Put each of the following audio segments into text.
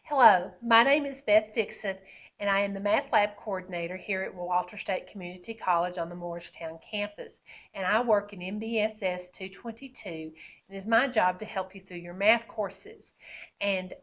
Hello, my name is Beth Dixon, and I am the Math Lab Coordinator here at Walter State Community College on the Morristown campus. And I work in MBSS 222, and it is my job to help you through your math courses. And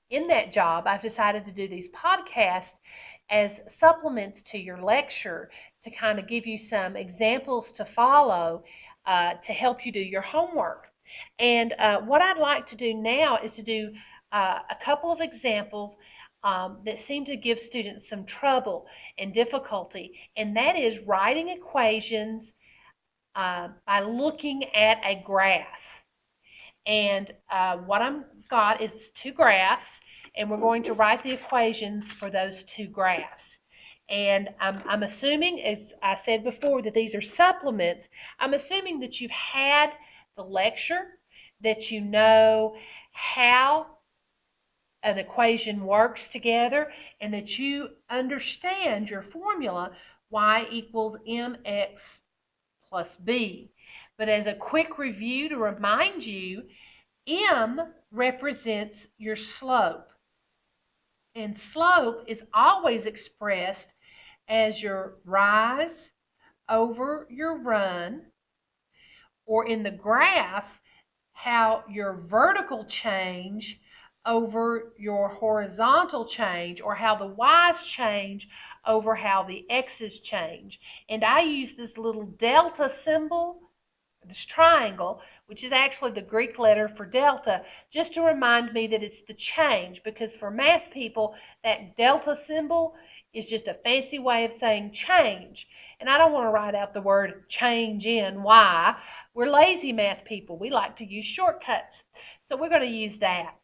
in that job, I've decided to do these podcasts as supplements to your lecture to kind of give you some examples to follow to help you do your homework. And what I'd like to do now is to do a couple of examples that seem to give students some trouble and difficulty, and that is writing equations by looking at a graph. And what I've got is two graphs, and we're going to write the equations for those two graphs. And I'm assuming, as I said before, that these are supplements. I'm assuming that you've had the lecture, that you know how an equation works together, and that you understand your formula, y equals mx plus b. But as a quick review to remind you, m represents your slope. And slope is always expressed as your rise over your run, or in the graph, how your vertical change over your horizontal change, or how the y's change over how the x's change. And I use this little delta symbol, this triangle, which is actually the Greek letter for delta, just to remind me that it's the change, because for math people, that delta symbol is just a fancy way of saying change. And I don't want to write out the word change in y. We're lazy math people. We like to use shortcuts. So we're going to use that.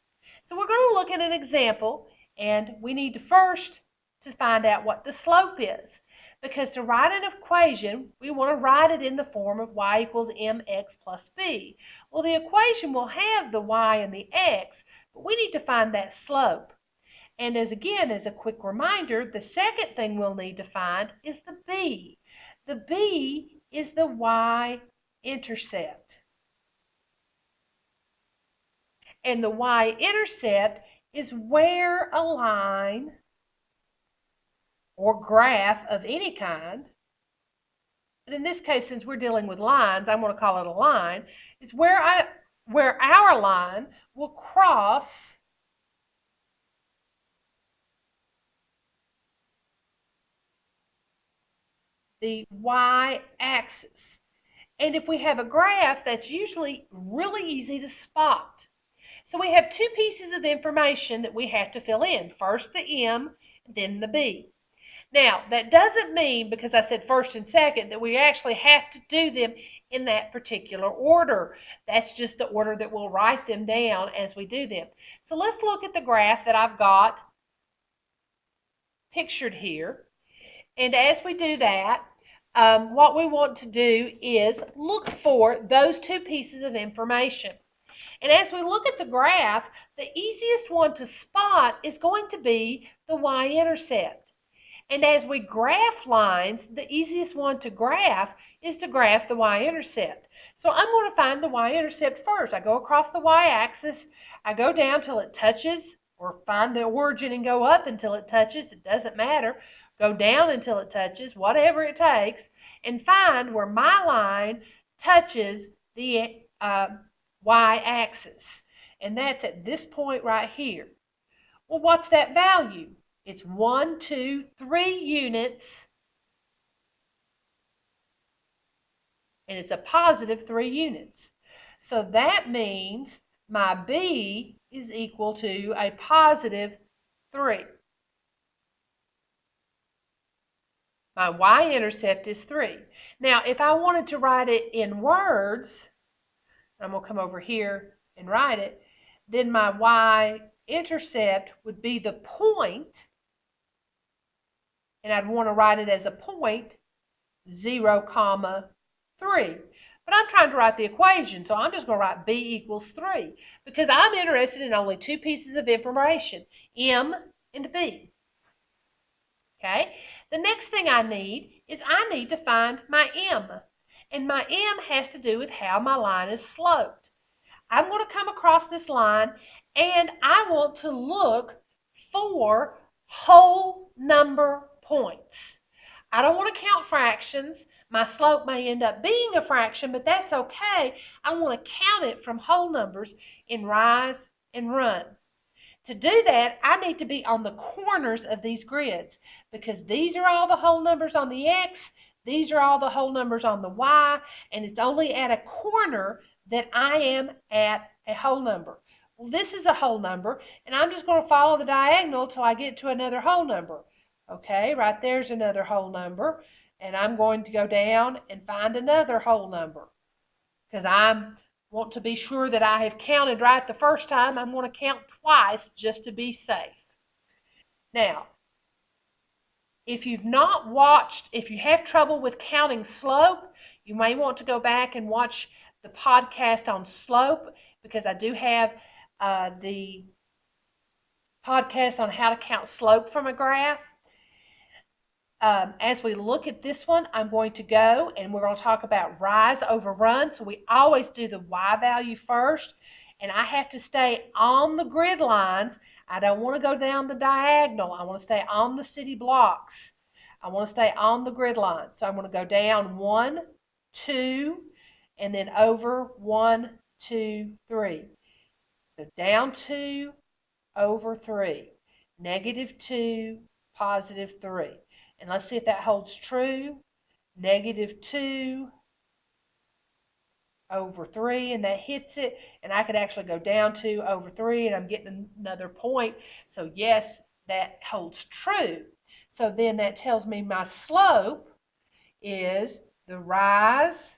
So we're going to look at an example, and we need to first to find out what the slope is. Because to write an equation, we want to write it in the form of y equals mx plus b. Well, the equation will have the y and the x, but we need to find that slope. And as a quick reminder, the second thing we'll need to find is the b. The b is the y intercept. And the y-intercept is where a line or graph of any kind, but in this case, since we're dealing with lines, I'm going to call it a line, is where our line will cross the y-axis. And if we have a graph, that's usually really easy to spot. So we have two pieces of information that we have to fill in. First the m, then the b. Now, that doesn't mean, because I said first and second, that we actually have to do them in that particular order. That's just the order that we'll write them down as we do them. So let's look at the graph that I've got pictured here. And as we do that, what we want to do is look for those two pieces of information. And as we look at the graph, the easiest one to spot is going to be the y-intercept. And as we graph lines, the easiest one to graph is to graph the y-intercept. So I'm going to find the y-intercept first. I go across the y-axis, I go down till it touches, or find the origin and go up until it touches. It doesn't matter. Go down until it touches, whatever it takes, and find where my line touches the y-axis. And that's at this point right here. Well, what's that value? It's 1, 2, 3 units, and it's a positive 3 units. So that means my b is equal to a positive 3. My y-intercept is 3. Now, if I wanted to write it in words, I'm going to come over here and write it, then my y-intercept would be the point, and I'd want to write it as a point, 0, 3. But I'm trying to write the equation, so I'm just going to write b equals 3, because I'm interested in only two pieces of information, m and b. Okay? The next thing I need is I need to find my m. And my m has to do with how my line is sloped. I'm going to come across this line, and I want to look 4 whole number points. I don't want to count fractions. My slope may end up being a fraction, but that's okay. I want to count it from whole numbers in rise and run. To do that, I need to be on the corners of these grids because these are all the whole numbers on the X, these are all the whole numbers on the Y, and it's only at a corner that I am at a whole number. Well, this is a whole number, and I'm just going to follow the diagonal till I get to another whole number. Okay, right there's another whole number, and I'm going to go down and find another whole number because I want to be sure that I have counted right the first time. I'm going to count twice just to be safe. Now, if you've not watched, if you have trouble with counting slope, you may want to go back and watch the podcast on slope because I do have the podcast on how to count slope from a graph. As we look at this one, I'm going to go and we're going to talk about rise over run. So we always do the Y value first, and I have to stay on the grid lines. I don't want to go down the diagonal. I want to stay on the city blocks. I want to stay on the grid line. So I'm going to go down 1, 2, and then over 1, 2, 3. So down 2, over 3, -2, +3. And let's see if that holds true. -2 over 3, and that hits it. And I could actually go down 2 over 3, and I'm getting another point. So yes, that holds true. So then that tells me my slope is the rise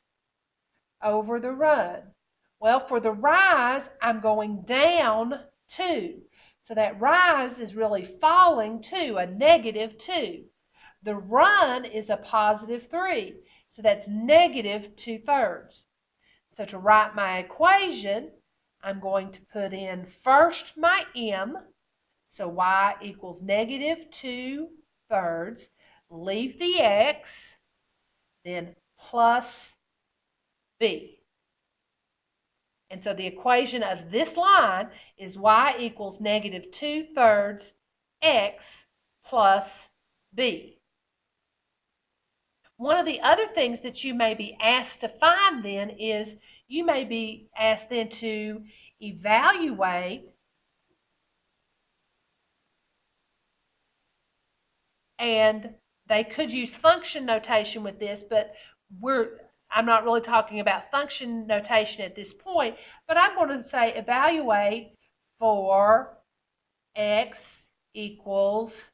over the run. Well, for the rise, I'm going down 2. So that rise is really falling to a -2. The run is a +3, so that's -2/3. So to write my equation, I'm going to put in first my m, so y equals -2/3, leave the x, then plus b. And so the equation of this line is y equals -2/3 x plus b. One of the other things that you may be asked to find then is you may be asked then to evaluate, and they could use function notation with this, but I'm not really talking about function notation at this point, but I'm going to say evaluate for x equals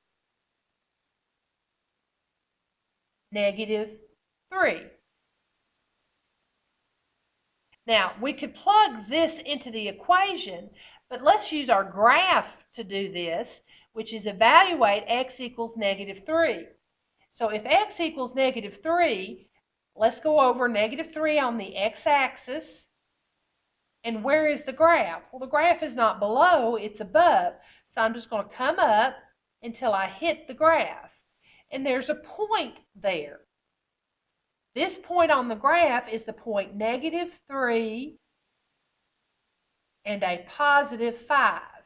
-3. Now, we could plug this into the equation, but let's use our graph to do this, which is evaluate x equals -3. So if x equals -3, let's go over -3 on the x-axis. And where is the graph? Well, the graph is not below, it's above. So I'm just going to come up until I hit the graph. And there's a point there. This point on the graph is the point -3 and a +5.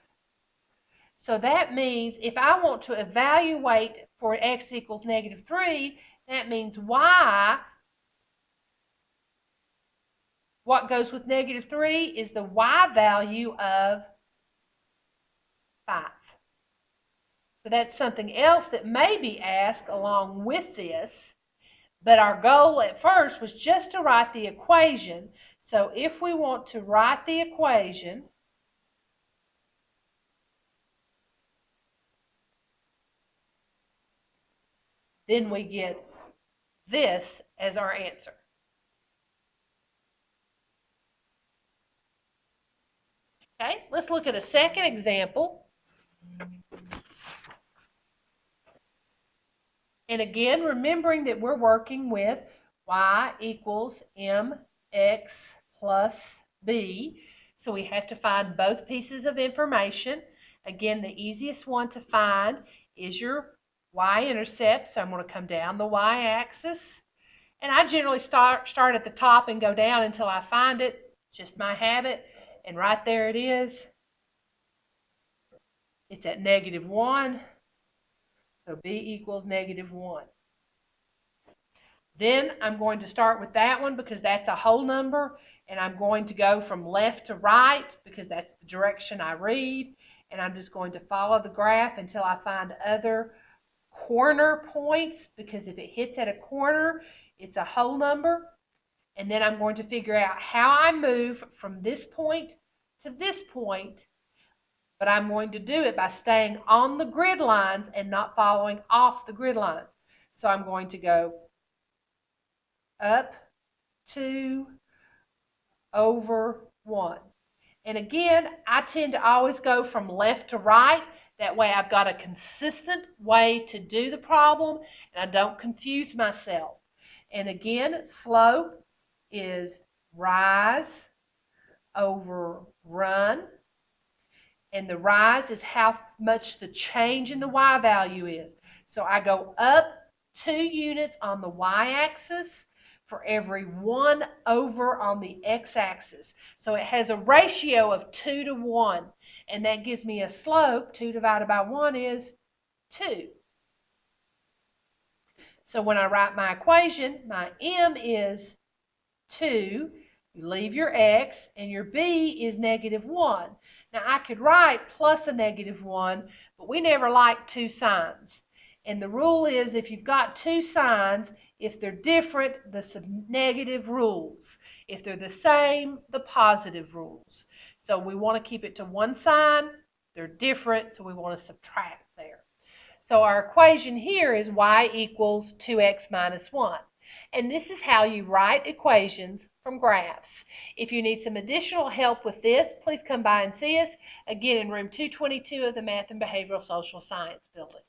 So that means if I want to evaluate for x equals -3, that means y, what goes with -3 is the y value of 5. So that's something else that may be asked along with this. But our goal at first was just to write the equation. So if we want to write the equation, then we get this as our answer. Okay, let's look at a second example. And again, remembering that we're working with y equals mx plus b. So we have to find both pieces of information. Again, the easiest one to find is your y-intercept. So I'm going to come down the y-axis. And I generally start at the top and go down until I find it. Just my habit. And right there it is. It's at -1, so b equals -1. Then I'm going to start with that one because that's a whole number, and I'm going to go from left to right because that's the direction I read, and I'm just going to follow the graph until I find other corner points, because if it hits at a corner, it's a whole number. And then I'm going to figure out how I move from this point to this point, but I'm going to do it by staying on the grid lines and not following off the grid lines. So I'm going to go up 2 over 1. And again, I tend to always go from left to right. That way I've got a consistent way to do the problem and I don't confuse myself. And again, slope is rise over run. And the rise is how much the change in the y value is. So I go up 2 units on the y-axis for every 1 over on the x-axis. So it has a ratio of 2 to 1, and that gives me a slope. 2 divided by 1 is 2. So when I write my equation, my m is 2. You leave your x, and your b is -1. Now I could write plus a -1, but we never like two signs. And the rule is if you've got two signs, if they're different, the negative rules. If they're the same, the positive rules. So we want to keep it to one sign. They're different, so we want to subtract there. So our equation here is y equals 2x minus 1. And this is how you write equations from graphs. If you need some additional help with this, please come by and see us, again in room 222 of the Math and Behavioral Social Science building.